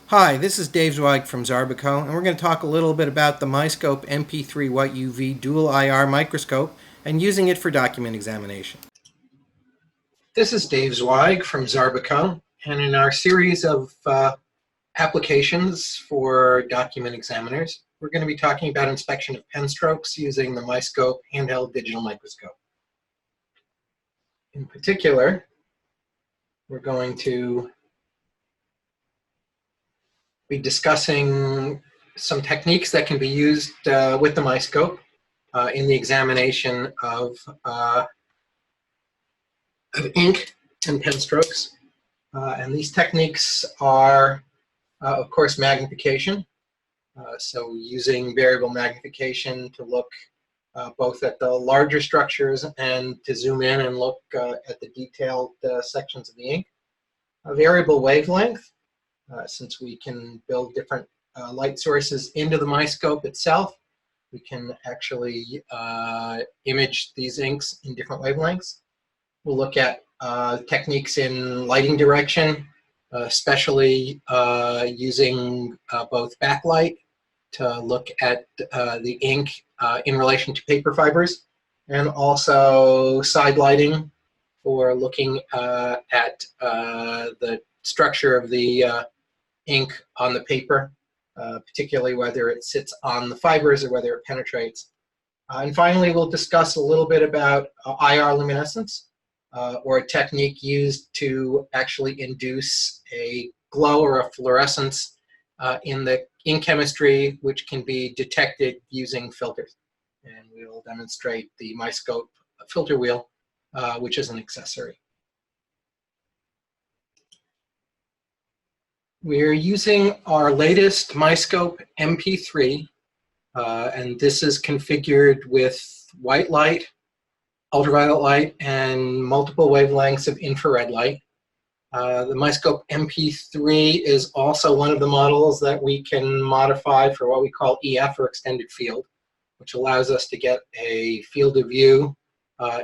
Hi, this is Dave Zweig from Zarbico, and we're going to talk a little bit about the MiScope MP3 WUV dual IR microscope and using it for document examination. This is Dave Zweig from Zarbico, and in our series of applications for document examiners, we're going to be talking about inspection of pen strokes using the MiScope handheld digital microscope. In particular, we're going to be discussing some techniques that can be used with the MiScope in the examination of ink and pen strokes. And these techniques are, of course, magnification. So using variable magnification to look both at the larger structures and to zoom in and look at the detailed sections of the ink. A variable wavelength, since we can build different light sources into the MiScope itself, we can actually image these inks in different wavelengths. We'll look at techniques in lighting direction, especially using both backlight to look at the ink in relation to paper fibers, and also side lighting for looking at the structure of the ink on the paper, particularly whether it sits on the fibers or whether it penetrates. And finally, we'll discuss a little bit about IR luminescence, or a technique used to actually induce a glow or a fluorescence in the ink chemistry, which can be detected using filters. And we'll demonstrate the MiScope filter wheel, which is an accessory. We're using our latest MiScope MP3, and this is configured with white light, ultraviolet light, and multiple wavelengths of infrared light. The MiScope MP3 is also one of the models that we can modify for what we call EF, or extended field, which allows us to get a field of view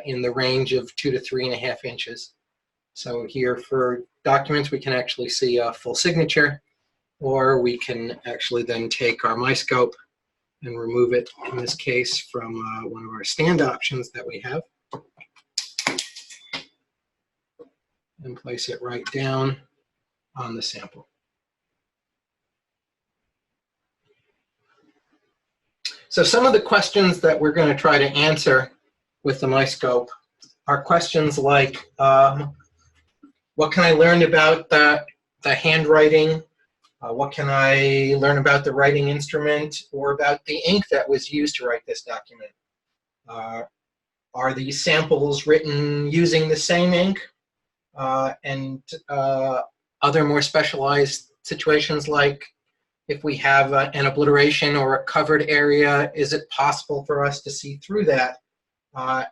in the range of 2 to 3.5 inches. So here for documents, we can actually see a full signature, or we can actually then take our MiScope and remove it, in this case, from one of our stand options that we have, and place it right down on the sample. So some of the questions that we're going to try to answer with the MiScope are questions like, what can I learn about the handwriting? What can I learn about the writing instrument or about the ink that was used to write this document? Are these samples written using the same ink? And other more specialized situations, like if we have an obliteration or a covered area, is it possible for us to see through that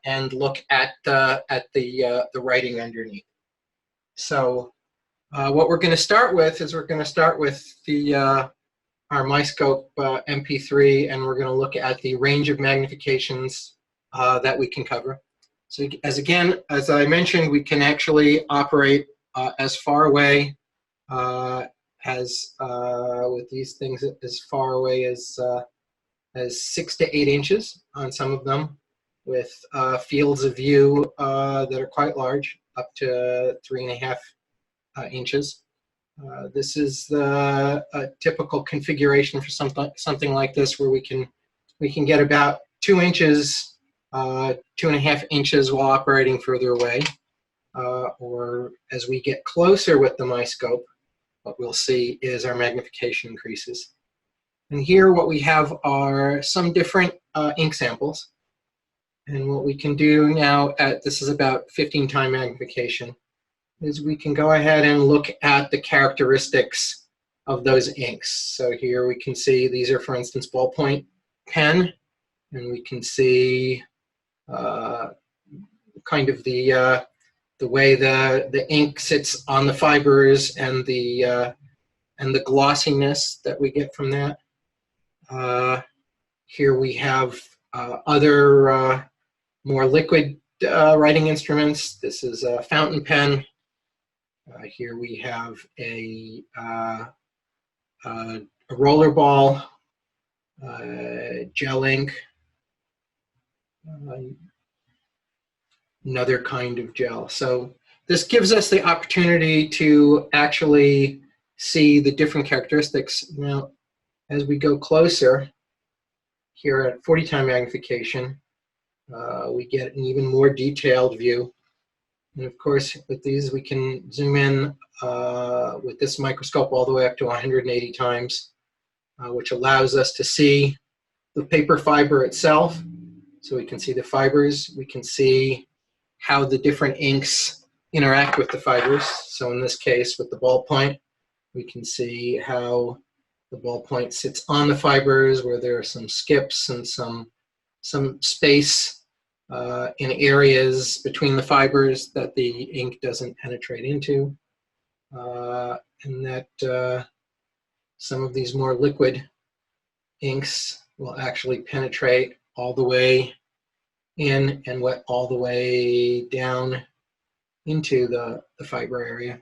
and look at the writing underneath? So what we're going to start with is we're going to start with our MiScope MP3, and we're going to look at the range of magnifications that we can cover. So as I mentioned, we can actually operate as far away with these things, as far away as 6 to 8 inches on some of them, with fields of view that are quite large, up to 3.5 inches. This is the typical configuration for something like this, where we can get about 2 inches, 2.5 inches while operating further away. Or as we get closer with the MiScope, what we'll see is our magnification increases. And here what we have are some different ink samples. And what we can do now, this is about 15-time magnification, is we can go ahead and look at the characteristics of those inks. So here we can see these are, for instance, ballpoint pen, and we can see kind of the way the ink sits on the fibers and the glossiness that we get from that. Here we have other more liquid writing instruments. This is a fountain pen. Here we have a a roller ball, gel ink, another kind of gel. So this gives us the opportunity to actually see the different characteristics. Now, as we go closer, here at 40 times magnification, we get an even more detailed view. And of course, with these, we can zoom in with this microscope all the way up to 180 times, which allows us to see the paper fiber itself. So we can see the fibers, we can see how the different inks interact with the fibers. So in this case, with the ballpoint, we can see how the ballpoint sits on the fibers, where there are some skips and some space in areas between the fibers that the ink doesn't penetrate into, and that some of these more liquid inks will actually penetrate all the way in and wet all the way down into the fiber area.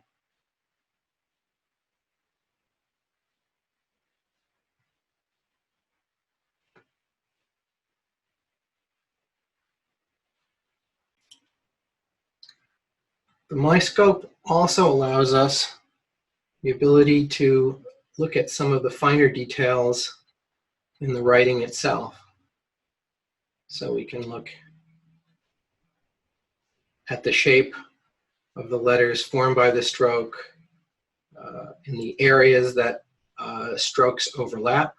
The MiScope also allows us the ability to look at some of the finer details in the writing itself. So we can look at the shape of the letters formed by the stroke in the areas that strokes overlap.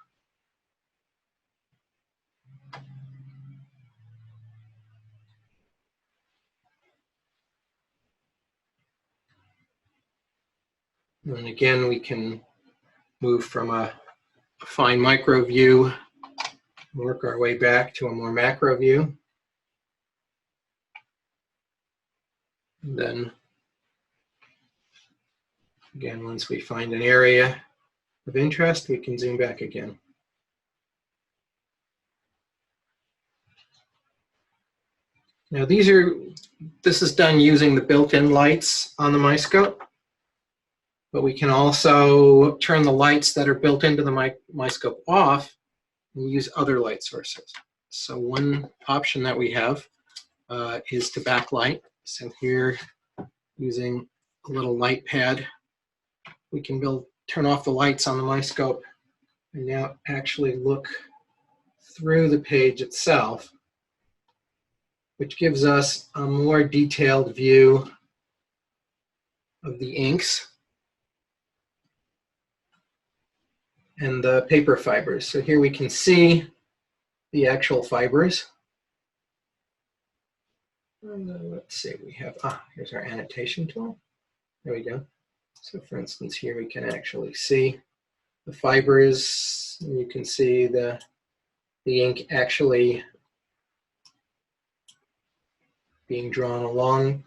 And again, we can move from a fine micro view, work our way back to a more macro view. And then, again, once we find an area of interest, we can zoom back again. Now this is done using the built-in lights on the MiScope, but we can also turn the lights that are built into the MiScope off and use other light sources. So one option that we have is to backlight. So here, using a little light pad, we can turn off the lights on the MiScope and now actually look through the page itself, which gives us a more detailed view of the inks and the paper fibers. So here we can see the actual fibers. And let's see, we have, here's our annotation tool. There we go. So for instance, here we can actually see the fibers. You can see the ink actually being drawn along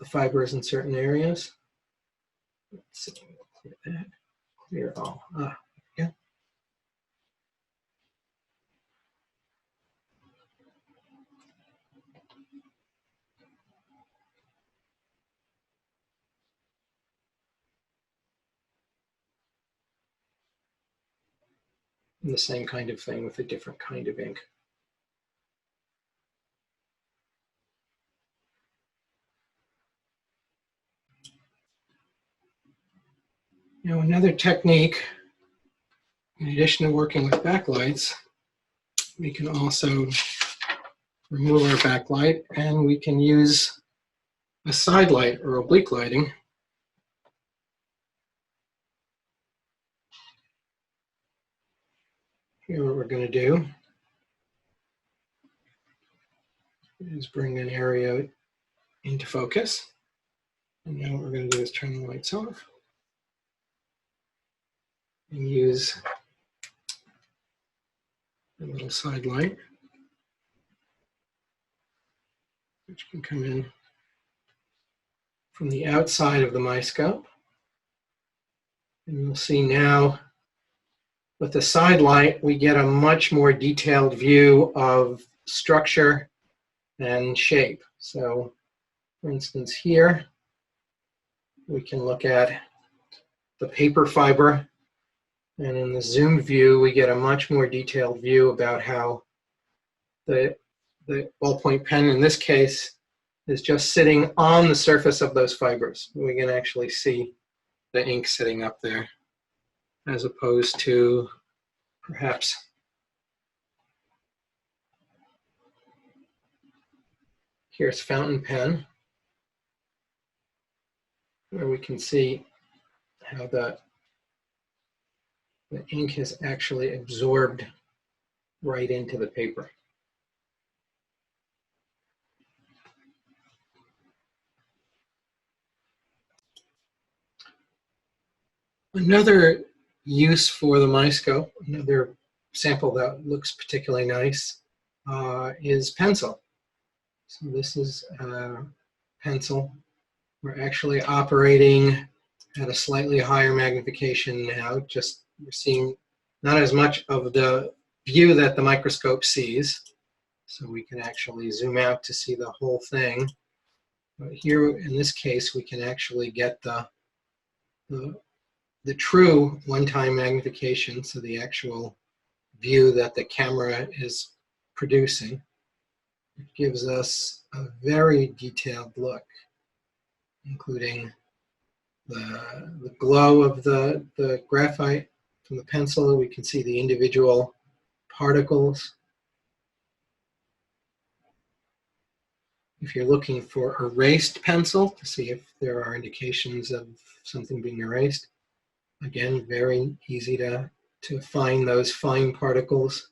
the fibers in certain areas. Let's see, clear that, clear all. Yeah. And the same kind of thing with a different kind of ink. Now another technique, in addition to working with backlights, we can also remove our backlight and we can use a side light or oblique lighting. Here what we're going to do is bring an area into focus. And now what we're going to do is turn the lights off and use a little side light, which can come in from the outside of the MiScope. And you'll see now with the side light, we get a much more detailed view of structure and shape. So for instance, here we can look at the paper fiber And in the zoomed view, we get a much more detailed view about how the ballpoint pen, in this case, is just sitting on the surface of those fibers. We can actually see the ink sitting up there, as opposed to perhaps here's fountain pen, where we can see how the ink is actually absorbed right into the paper. Another use for the MiScope, another sample that looks particularly nice, is pencil. So this is a pencil. We're actually operating at a slightly higher magnification now. Just we're seeing not as much of the view that the microscope sees. So we can actually zoom out to see the whole thing. But here, in this case, we can actually get the true one-time magnification, so the actual view that the camera is producing. It gives us a very detailed look, including the glow of the graphite from the pencil. We can see the individual particles. If you're looking for erased pencil to see if there are indications of something being erased, again, very easy to find those fine particles.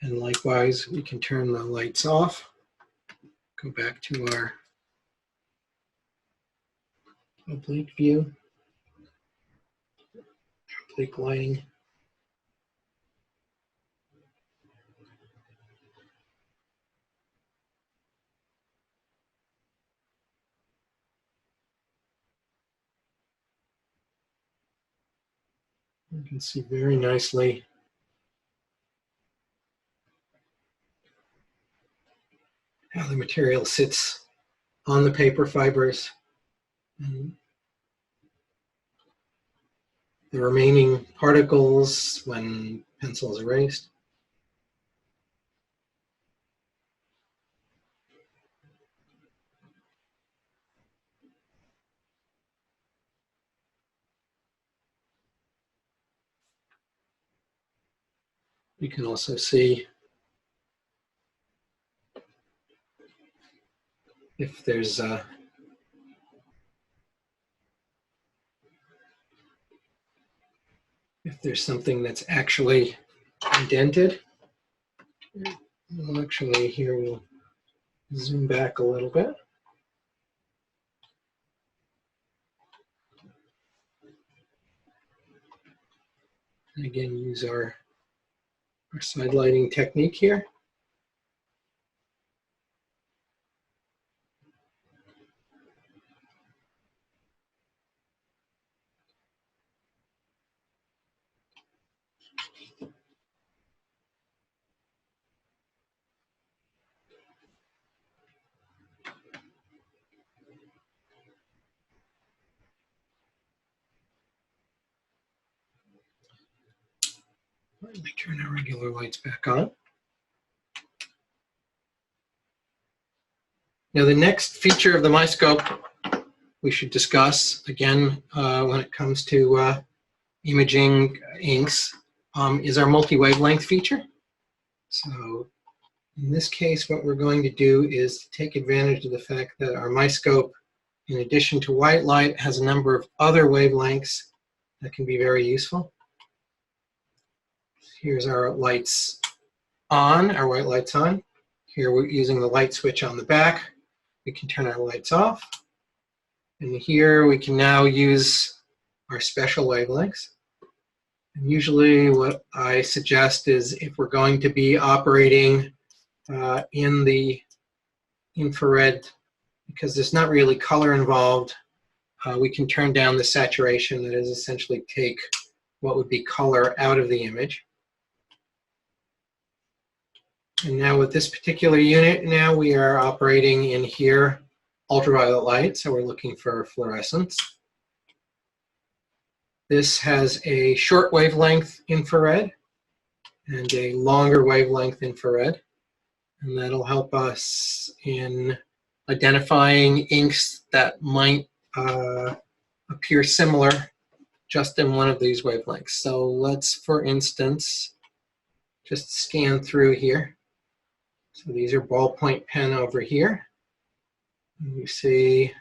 And likewise, we can turn the lights off, go back to our oblique view, oblique lighting. You can see very nicely how the material sits on the paper fibers. And the remaining particles when pencil is erased. You can also see if there's something that's actually indented. Well, actually, here we'll zoom back a little bit. And again, use our side lighting technique here. Let me turn our regular lights back on. Now, the next feature of the MiScope we should discuss, again, when it comes to imaging inks, is our multi-wavelength feature. So in this case, what we're going to do is take advantage of the fact that our MiScope, in addition to white light, has a number of other wavelengths that can be very useful. Here's our lights on, our white lights on. Here we're using the light switch on the back. We can turn our lights off. And here we can now use our special wavelengths. And usually what I suggest is if we're going to be operating in the infrared, because there's not really color involved, we can turn down the saturation, that is essentially take what would be color out of the image. And now with this particular unit, now we are operating in here ultraviolet light, so we're looking for fluorescence. This has a short wavelength infrared and a longer wavelength infrared, and that'll help us in identifying inks that might appear similar just in one of these wavelengths. So let's, for instance, just scan through here. So these are ballpoint pen over here. You see,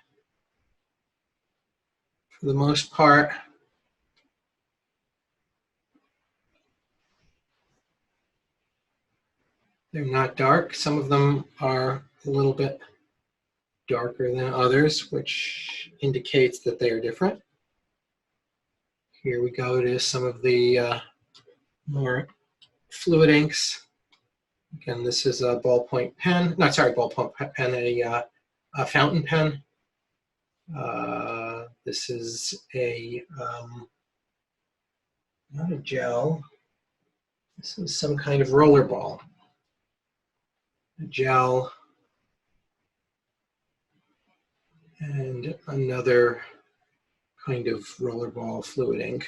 for the most part, they're not dark. Some of them are a little bit darker than others, which indicates that they are different. Here we go to some of the more fluid inks. Again, this is a ballpoint pen, not sorry, ballpoint pen, a fountain pen. This is a, not a gel, this is some kind of roller ball. A gel and another kind of rollerball fluid ink.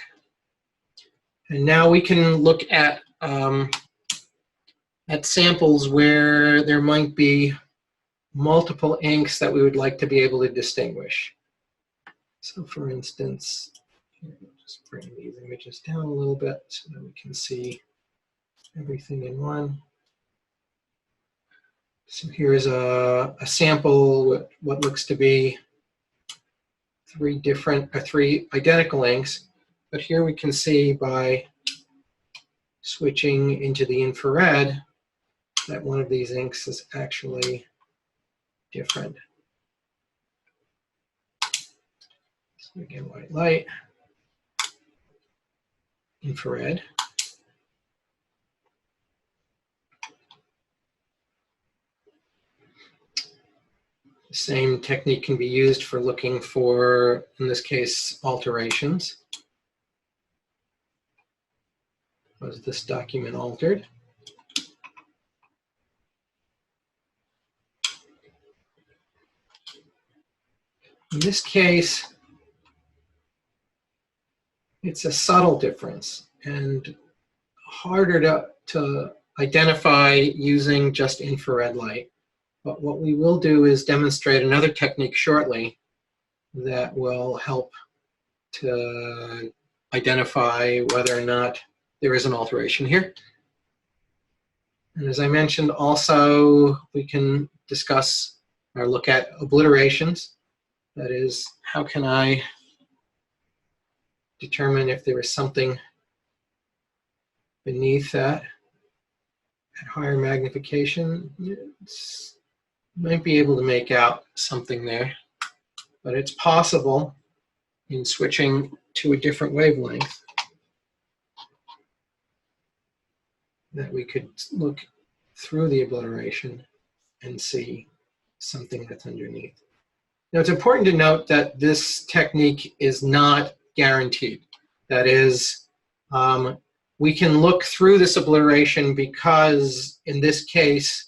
And now we can look at samples where there might be multiple inks that we would like to be able to distinguish. So for instance, just bring these images down a little bit so that we can see everything in one. So here's a sample with what looks to be three identical inks, but here we can see by switching into the infrared that one of these inks is actually different. So again, white light, infrared. The same technique can be used for looking for, in this case, alterations. Was this document altered? In this case, it's a subtle difference and harder to identify using just infrared light. But what we will do is demonstrate another technique shortly that will help to identify whether or not there is an alteration here. And as I mentioned, also we can discuss or look at obliterations. That is, how can I determine if there is something beneath that at higher magnification? Might be able to make out something there, but it's possible in switching to a different wavelength that we could look through the obliteration and see something that's underneath. Now, it's important to note that this technique is not guaranteed. That is, we can look through this obliteration because, in this case,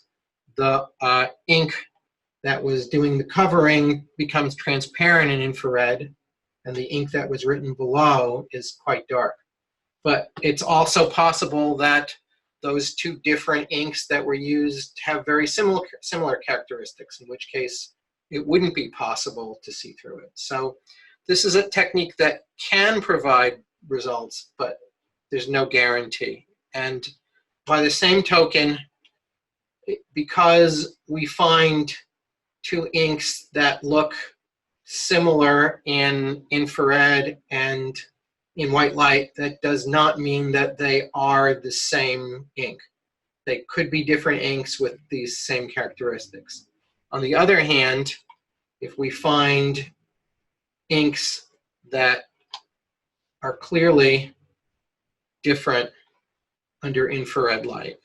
the ink that was doing the covering becomes transparent in infrared, and the ink that was written below is quite dark. But it's also possible that those two different inks that were used have very similar characteristics, in which case it wouldn't be possible to see through it. So this is a technique that can provide results, but there's no guarantee. And by the same token, because we find two inks that look similar in infrared and in white light, that does not mean that they are the same ink. They could be different inks with these same characteristics. On the other hand, if we find inks that are clearly different under infrared light,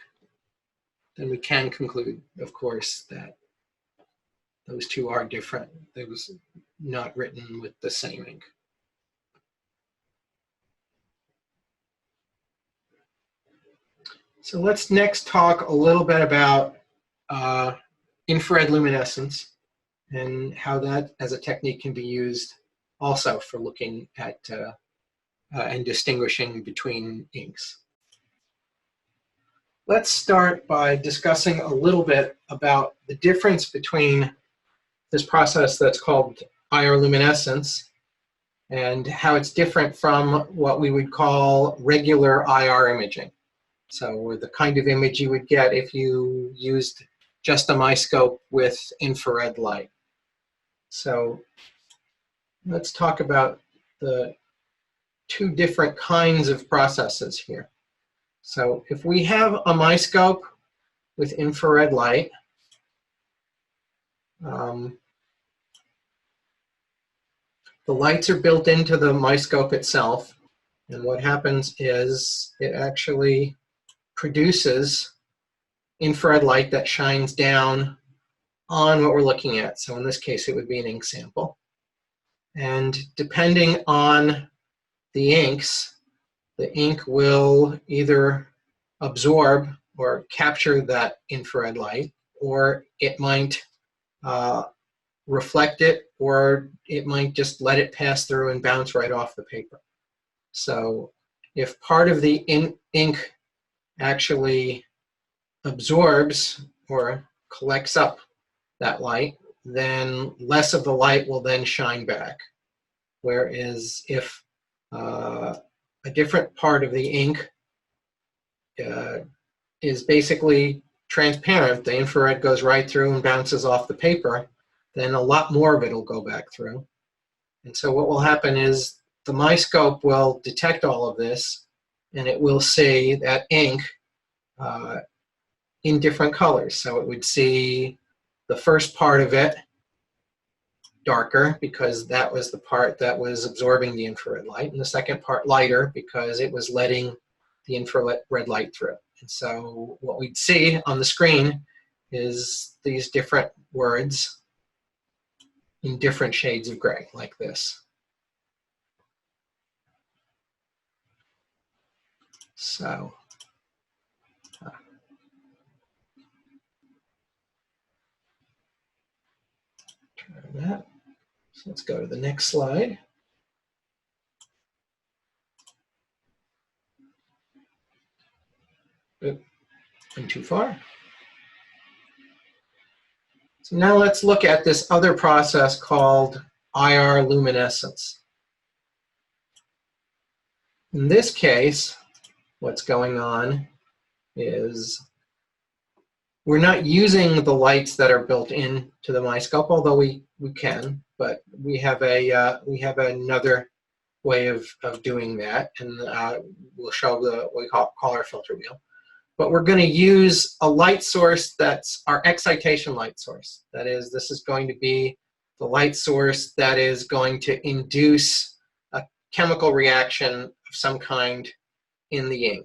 then we can conclude, of course, that those two are different. They was not written with the same ink. So let's next talk a little bit about infrared luminescence and how that as a technique can be used also for looking at and distinguishing between inks. Let's start by discussing a little bit about the difference between this process that's called IR luminescence and how it's different from what we would call regular IR imaging. So the kind of image you would get if you used just a MiScope with infrared light. So let's talk about the two different kinds of processes here. So if we have a MiScope with infrared light, the lights are built into the MiScope itself, and what happens is it actually produces infrared light that shines down on what we're looking at. So in this case, it would be an ink sample. And depending on the inks, the ink will either absorb or capture that infrared light, or it might reflect it, or it might just let it pass through and bounce right off the paper. So if part of the ink actually absorbs or collects up that light, then less of the light will then shine back. Whereas if a different part of the ink is basically transparent, the infrared goes right through and bounces off the paper, then a lot more of it will go back through. And so what will happen is the MiScope will detect all of this, and it will see that ink in different colors. So it would see the first part of it darker because that was the part that was absorbing the infrared light, and the second part lighter because it was letting the infrared light through. And so what we'd see on the screen is these different words in different shades of gray, like this. So turn that. So let's go to the next slide. Oop, went too far. So now let's look at this other process called IR luminescence. In this case, what's going on is we're not using the lights that are built into the MiScope, although we can, but we have another way of doing that, and we'll show what we call our filter wheel. But we're going to use a light source that's our excitation light source. That is, this is going to be the light source that is going to induce a chemical reaction of some kind in the ink.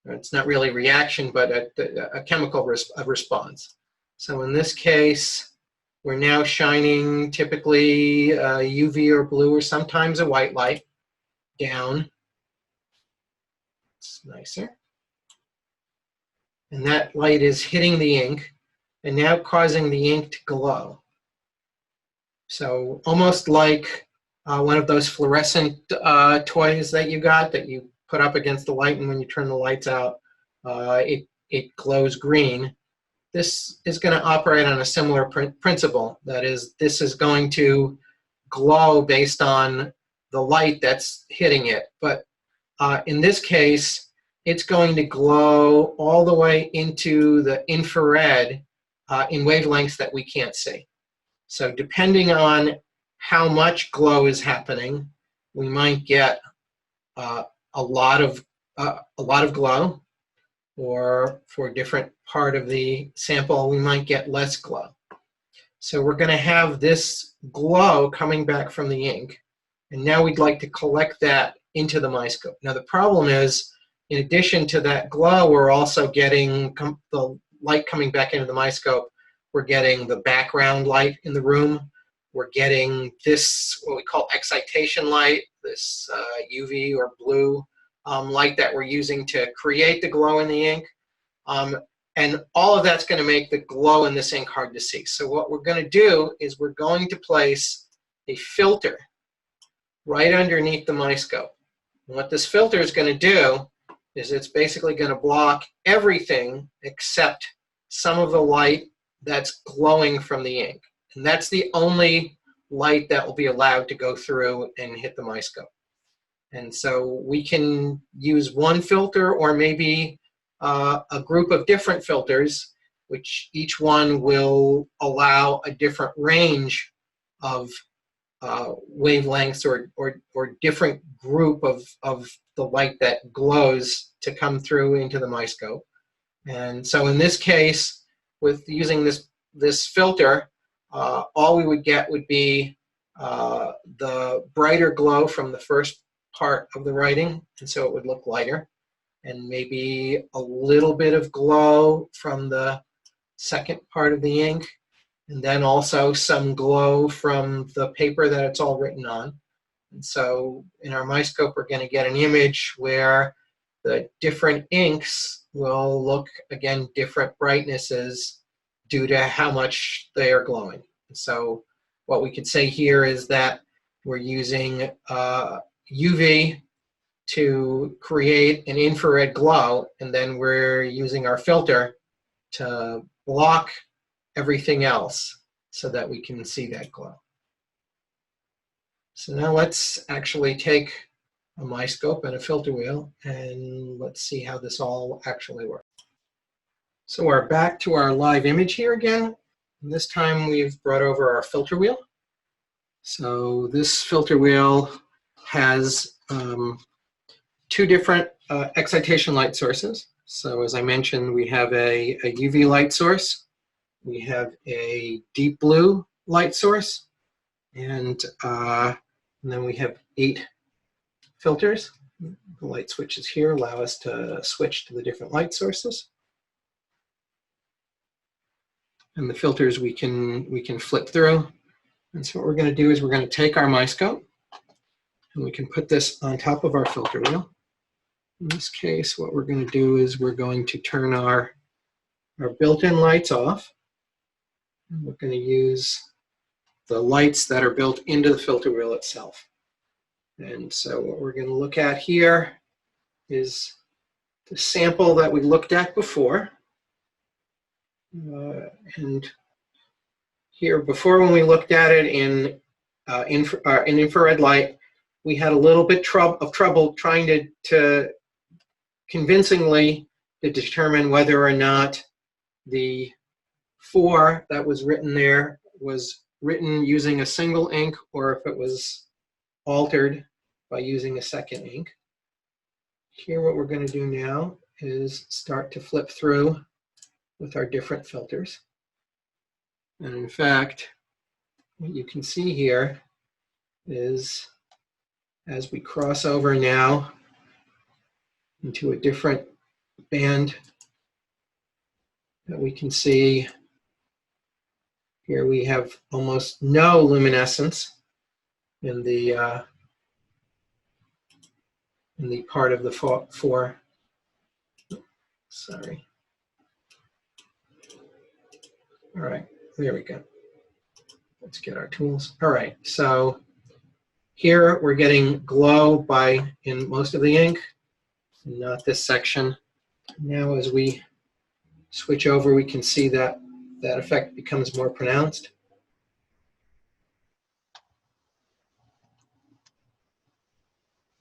It's not really reaction, but a chemical response. So in this case, we're now shining typically UV or blue or sometimes a white light down. It's nicer. And that light is hitting the ink and now causing the ink to glow. So almost like one of those fluorescent toys that you got that you put up against the light, and when you turn the lights out, it glows green. This is going to operate on a similar principle. That is, this is going to glow based on the light that's hitting it. But in this case, it's going to glow all the way into the infrared in wavelengths that we can't see. So depending on how much glow is happening, we might get a lot of glow, or for a different part of the sample, we might get less glow. So we're going to have this glow coming back from the ink, and now we'd like to collect that into the MiScope. Now the problem is, in addition to that glow, we're also getting the light coming back into the MiScope. We're getting the background light in the room. We're getting this, what we call excitation light, this UV or blue light that we're using to create the glow in the ink. And all of that's going to make the glow in this ink hard to see. So what we're going to do is we're going to place a filter right underneath the MiScope. And what this filter is going to do is it's basically going to block everything except some of the light that's glowing from the ink. And that's the only light that will be allowed to go through and hit the MiScope. And so we can use one filter or maybe a group of different filters, which each one will allow a different range of wavelengths or different group of the light that glows to come through into the MiScope. And so in this case, with using this filter, all we would get would be the brighter glow from the first part of the writing, and so it would look lighter, and maybe a little bit of glow from the second part of the ink, and then also some glow from the paper that it's all written on. And so in our MiScope, we're going to get an image where the different inks will look, again, different brightnesses due to how much they are glowing. So what we could say here is that we're using UV to create an infrared glow, and then we're using our filter to block everything else so that we can see that glow. So now let's actually take a MiScope and a filter wheel, and let's see how this all actually works. So we're back to our live image here again. And this time we've brought over our filter wheel. So this filter wheel has two different excitation light sources. So as I mentioned, we have a UV light source, we have a deep blue light source, and then we have 8 filters. The light switches here allow us to switch to the different light sources. And the filters we can flip through. And so what we're going to do is we're going to take our MiScope, and we can put this on top of our filter wheel. In this case, what we're going to do is we're going to turn our built-in lights off. And we're going to use the lights that are built into the filter wheel itself. And so what we're going to look at here is the sample that we looked at before. And here, before, when we looked at it in infrared light, we had a little bit of trouble trying to convincingly to determine whether or not the 4 that was written there was written using a single ink or if it was altered by using a second ink. Here, what we're going to do now is start to flip through with our different filters. And in fact, what you can see here is as we cross over now into a different band that we can see here, we have almost no luminescence in the part of the 4. Sorry. All right, there we go. Let's get our tools. All right, so here we're getting glow in most of the ink, not this section. Now as we switch over, we can see that that effect becomes more pronounced.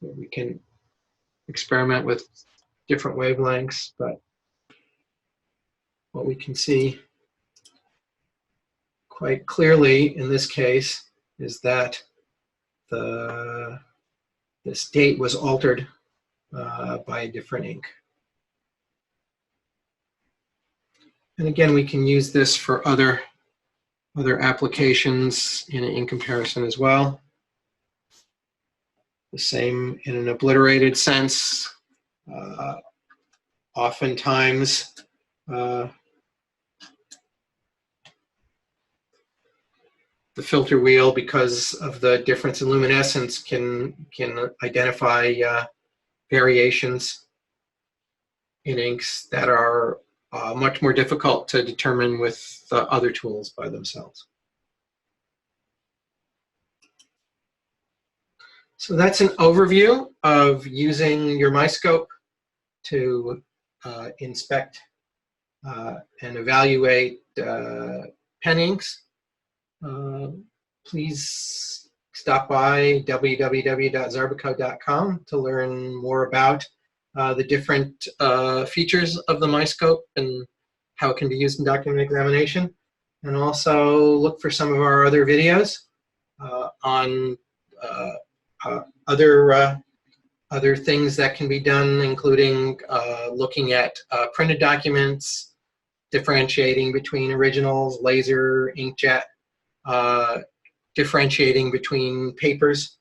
We can experiment with different wavelengths, but what we can see quite clearly in this case is that this date was altered by a different ink. And again, we can use this for other applications in comparison as well. The same in an obliterated sense. Oftentimes, the filter wheel, because of the difference in luminescence, can identify variations in inks that are much more difficult to determine with other tools by themselves. So that's an overview of using your MiScope to inspect and evaluate pen inks. Please stop by www.zarbico.com to learn more about the different features of the MiScope and how it can be used in document examination. And also look for some of our other videos on other things that can be done, including looking at printed documents, differentiating between originals, laser, inkjet, differentiating between papers,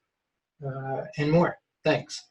and more. Thanks.